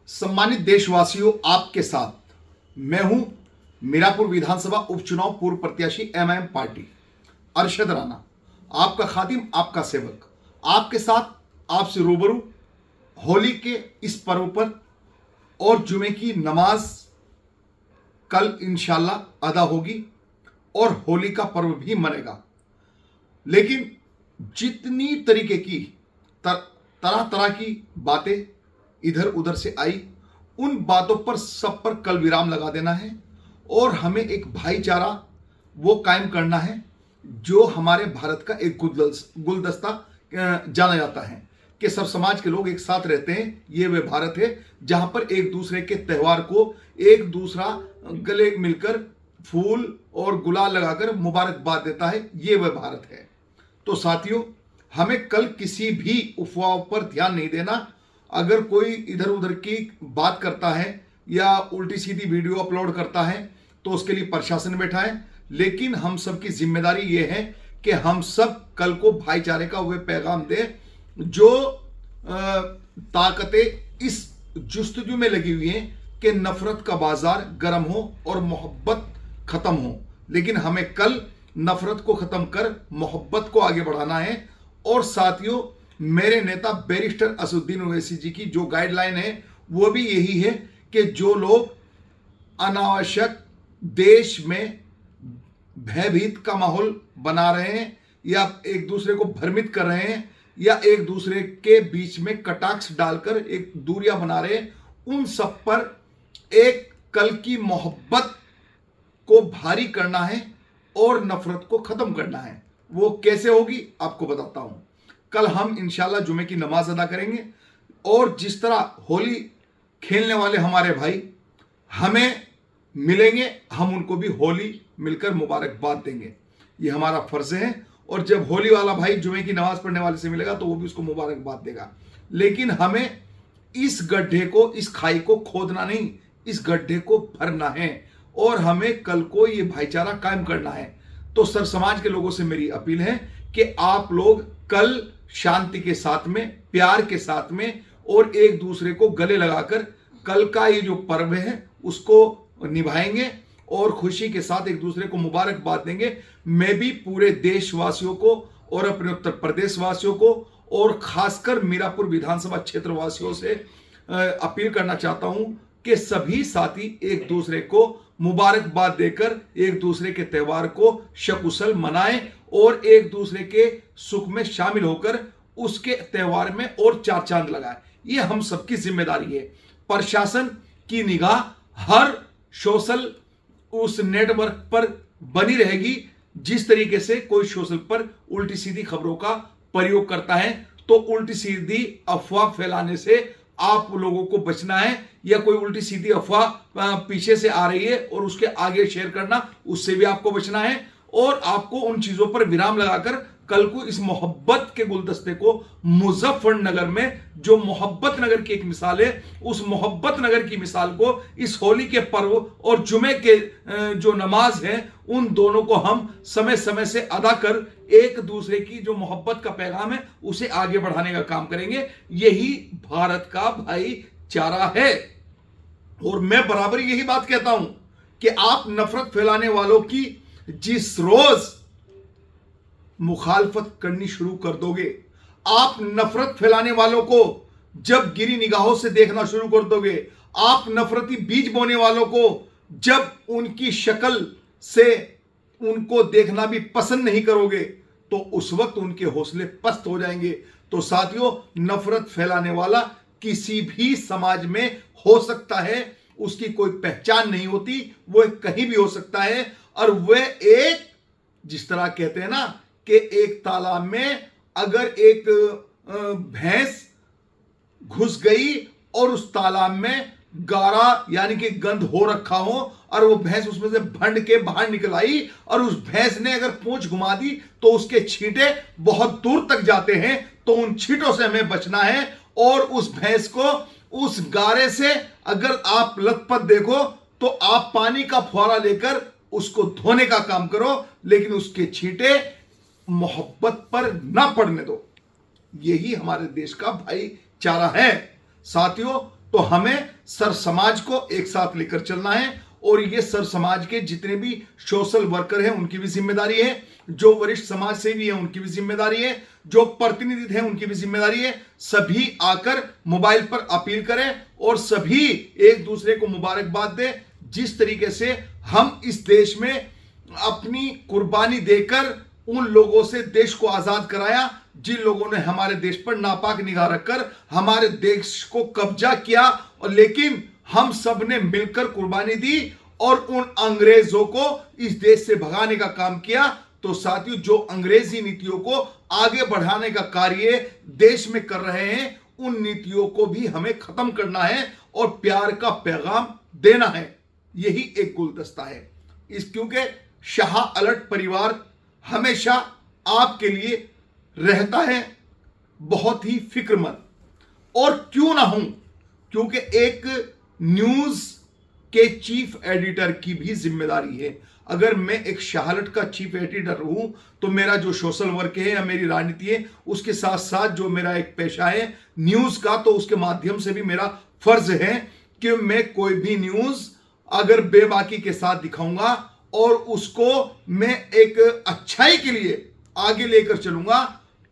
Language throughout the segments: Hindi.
सम्मानित देशवासियों, आपके साथ मैं हूं मीरापुर विधानसभा उपचुनाव पूर्व प्रत्याशी एमआईएम पार्टी अरशद राणा, आपका खादिम, आपका सेवक, आपके साथ आपसे रूबरू होली के इस पर्व पर। और जुमे की नमाज कल इंशाल्लाह अदा होगी और होली का पर्व भी मनेगा। लेकिन जितनी तरीके की तरह तरह की बातें इधर उधर से आई, उन बातों पर सब पर कल विराम लगा देना है और हमें एक भाईचारा वो कायम करना है जो हमारे भारत का एक गुलदस्ता जाना जाता है कि सब समाज के लोग एक साथ रहते हैं। ये वे भारत है जहां पर एक दूसरे के त्यौहार को एक दूसरा गले मिलकर फूल और गुलाल लगाकर मुबारकबाद देता है। ये वह भारत है। तो साथियों, हमें कल किसी भी अफवाह पर ध्यान नहीं देना। अगर कोई इधर उधर की बात करता है या उल्टी सीधी वीडियो अपलोड करता है तो उसके लिए प्रशासन बैठा है। लेकिन हम सब की जिम्मेदारी ये है कि हम सब कल को भाईचारे का वह पैगाम दें जो ताकतें इस जुस्तजू में लगी हुई हैं कि नफरत का बाजार गर्म हो और मोहब्बत खत्म हो। लेकिन हमें कल नफरत को खत्म कर मोहब्बत को आगे बढ़ाना है। और साथियों, मेरे नेता बैरिस्टर असदुद्दीन ओवैसी जी की जो गाइडलाइन है वो भी यही है कि जो लोग अनावश्यक देश में भयभीत का माहौल बना रहे हैं या एक दूसरे को भ्रमित कर रहे हैं या एक दूसरे के बीच में कटाक्ष डालकर एक दूरियां बना रहे हैं, उन सब पर एक कल की मोहब्बत को भारी करना है और नफरत को खत्म करना है। वो कैसे होगी आपको बताता हूं। कल हम इंशाल्लाह जुमे की नमाज अदा करेंगे और जिस तरह होली खेलने वाले हमारे भाई हमें मिलेंगे, हम उनको भी होली मिलकर मुबारकबाद देंगे। ये हमारा फर्ज है। और जब होली वाला भाई जुमे की नमाज पढ़ने वाले से मिलेगा तो वो भी उसको मुबारकबाद देगा। लेकिन हमें इस गड्ढे को, इस खाई को खोदना नहीं, इस गड्ढे को भरना है और हमें कल को ये भाईचारा कायम करना है। तो सर समाज के लोगों से मेरी अपील है कि आप लोग कल शांति के साथ में, प्यार के साथ में और एक दूसरे को गले लगाकर कल का ये जो पर्व है उसको निभाएंगे और खुशी के साथ एक दूसरे को मुबारकबाद देंगे। मैं भी पूरे देशवासियों को और अपने उत्तर प्रदेश वासियों को और खासकर मीरापुर विधानसभा क्षेत्र वासियों से अपील करना चाहता हूं कि सभी साथी एक दूसरे को मुबारकबाद देकर एक दूसरे के त्यौहार को सकुशल मनाएं और एक दूसरे के सुख में शामिल होकर उसके त्यौहार में और चार चांद लगाएं। ये हम सबकी जिम्मेदारी है। प्रशासन की निगाह हर सोशल उस नेटवर्क पर बनी रहेगी। जिस तरीके से कोई सोशल पर उल्टी सीधी खबरों का प्रयोग करता है तो उल्टी सीधी अफवाह फैलाने से आप लोगों को बचना है। या कोई उल्टी सीधी अफवाह पीछे से आ रही है और उसके आगे शेयर करना, उससे भी आपको बचना है। और आपको उन चीजों पर विराम लगाकर कल को इस मोहब्बत के गुलदस्ते को मुजफ्फरनगर में, जो मोहब्बत नगर की एक मिसाल है, उस मोहब्बत नगर की मिसाल को इस होली के पर्व और जुमे के जो नमाज है उन दोनों को हम समय समय से अदा कर एक दूसरे की जो मोहब्बत का पैगाम है उसे आगे बढ़ाने का काम करेंगे। यही भारत का भाईचारा है। और मैं बराबर यही बात कहता हूं कि आप नफरत फैलाने वालों की जिस रोज मुखालफत करनी शुरू कर दोगे, आप नफरत फैलाने वालों को जब गिरी निगाहों से देखना शुरू कर दोगे, आप नफरती बीज बोने वालों को जब उनकी शक्ल से उनको देखना भी पसंद नहीं करोगे तो उस वक्त उनके हौसले पस्त हो जाएंगे। तो साथियों, नफरत फैलाने वाला किसी भी समाज में हो सकता है, उसकी कोई पहचान नहीं होती, वो कहीं भी हो सकता है। और वह एक, जिस तरह कहते हैं ना कि एक तालाब में अगर एक भैंस घुस गई और उस तालाब में गारा यानी कि गंद हो रखा हो और वो भैंस उसमें से भंड के बाहर निकल आई और उस भैंस ने अगर पूंछ घुमा दी तो उसके छींटे बहुत दूर तक जाते हैं। तो उन छींटों से हमें बचना है और उस भैंस को उस गारे से अगर आप लथपथ देखो तो आप पानी का फुहारा लेकर उसको धोने का काम करो, लेकिन उसके छींटे मोहब्बत पर ना पड़ने दो। यही हमारे देश का भाईचारा है। साथियों, तो हमें सर समाज को एक साथ लेकर चलना है और ये सर समाज के जितने भी सोशल वर्कर हैं उनकी भी जिम्मेदारी है, जो वरिष्ठ समाज सेवी हैं उनकी भी जिम्मेदारी है, जो प्रतिनिधि हैं उनकी भी जिम्मेदारी है। सभी आकर मोबाइल पर अपील करें और सभी एक दूसरे को मुबारकबाद दें। जिस तरीके से हम इस देश में अपनी कुर्बानी देकर उन लोगों से देश को आजाद कराया जिन लोगों ने हमारे देश पर नापाक निगाह रखकर हमारे देश को कब्जा किया, और लेकिन हम सब ने मिलकर कुर्बानी दी और उन अंग्रेजों को इस देश से भगाने का काम किया। तो साथियों, जो अंग्रेजी नीतियों को आगे बढ़ाने का कार्य देश में कर रहे हैं, उन नीतियों को भी हमें खत्म करना है और प्यार का पैगाम देना है। यही एक गुलदस्ता है। क्योंकि शाह अलर्ट परिवार हमेशा आपके लिए रहता है बहुत ही फिक्रमंद। और क्यों ना हूं, क्योंकि एक न्यूज के चीफ एडिटर की भी जिम्मेदारी है। अगर मैं एक शाह अलर्ट का चीफ एडिटर हूं तो मेरा जो सोशल वर्क है या मेरी राजनीति है, उसके साथ साथ जो मेरा एक पेशा है न्यूज का, तो उसके माध्यम से भी मेरा फर्ज है कि मैं कोई भी न्यूज अगर बेबाकी के साथ दिखाऊंगा और उसको मैं एक अच्छाई के लिए आगे लेकर चलूंगा,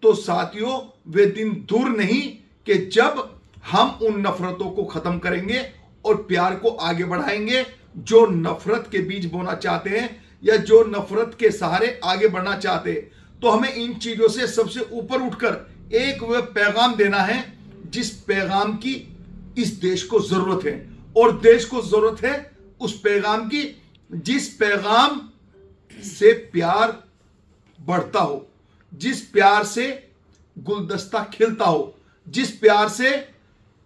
तो साथियों वे दिन दूर नहीं कि जब हम उन नफरतों को खत्म करेंगे और प्यार को आगे बढ़ाएंगे। जो नफरत के बीज बोना चाहते हैं या जो नफरत के सहारे आगे बढ़ना चाहते हैं, तो हमें इन चीजों से सबसे ऊपर उठकर एक वह पैगाम देना है जिस पैगाम की इस देश को जरूरत है। और देश को जरूरत है उस पैगाम की जिस पैगाम से प्यार बढ़ता हो, जिस प्यार से गुलदस्ता खिलता हो, जिस प्यार से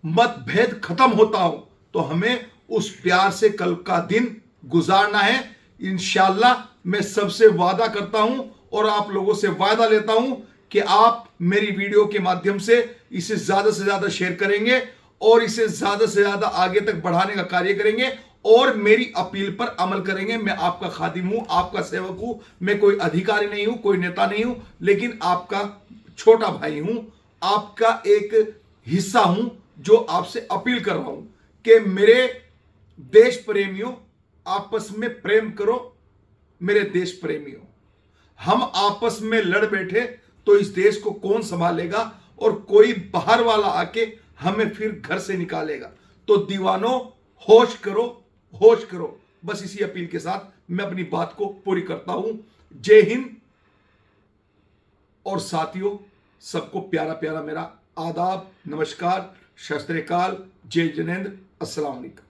मतभेद खत्म होता हो। तो हमें उस प्यार से कल का दिन गुजारना है। इंशाल्लाह मैं सबसे वादा करता हूं और आप लोगों से वादा लेता हूं कि आप मेरी वीडियो के माध्यम से इसे ज्यादा से ज्यादा शेयर करेंगे और इसे ज्यादा से ज्यादा आगे तक बढ़ाने का कार्य करेंगे और मेरी अपील पर अमल करेंगे। मैं आपका खादिम हूं, आपका सेवक हूं, मैं कोई अधिकारी नहीं हूं, कोई नेता नहीं हूं, लेकिन आपका छोटा भाई हूं, आपका एक हिस्सा हूं जो आपसे अपील कर रहा हूं कि मेरे देश प्रेमियों, आपस में प्रेम करो। मेरे देश प्रेमियों, हम आपस में लड़ बैठे तो इस देश को कौन संभालेगा और कोई बाहर वाला आके हमें फिर घर से निकालेगा। तो दीवानों, होश करो, होश करो। बस इसी अपील के साथ मैं अपनी बात को पूरी करता हूं। जय हिंद। और साथियों, सबको प्यारा प्यारा मेरा आदाब, नमस्कार, सत श्री अकाल, जय जिनेंद्र, अस्सलाम वालेकुम।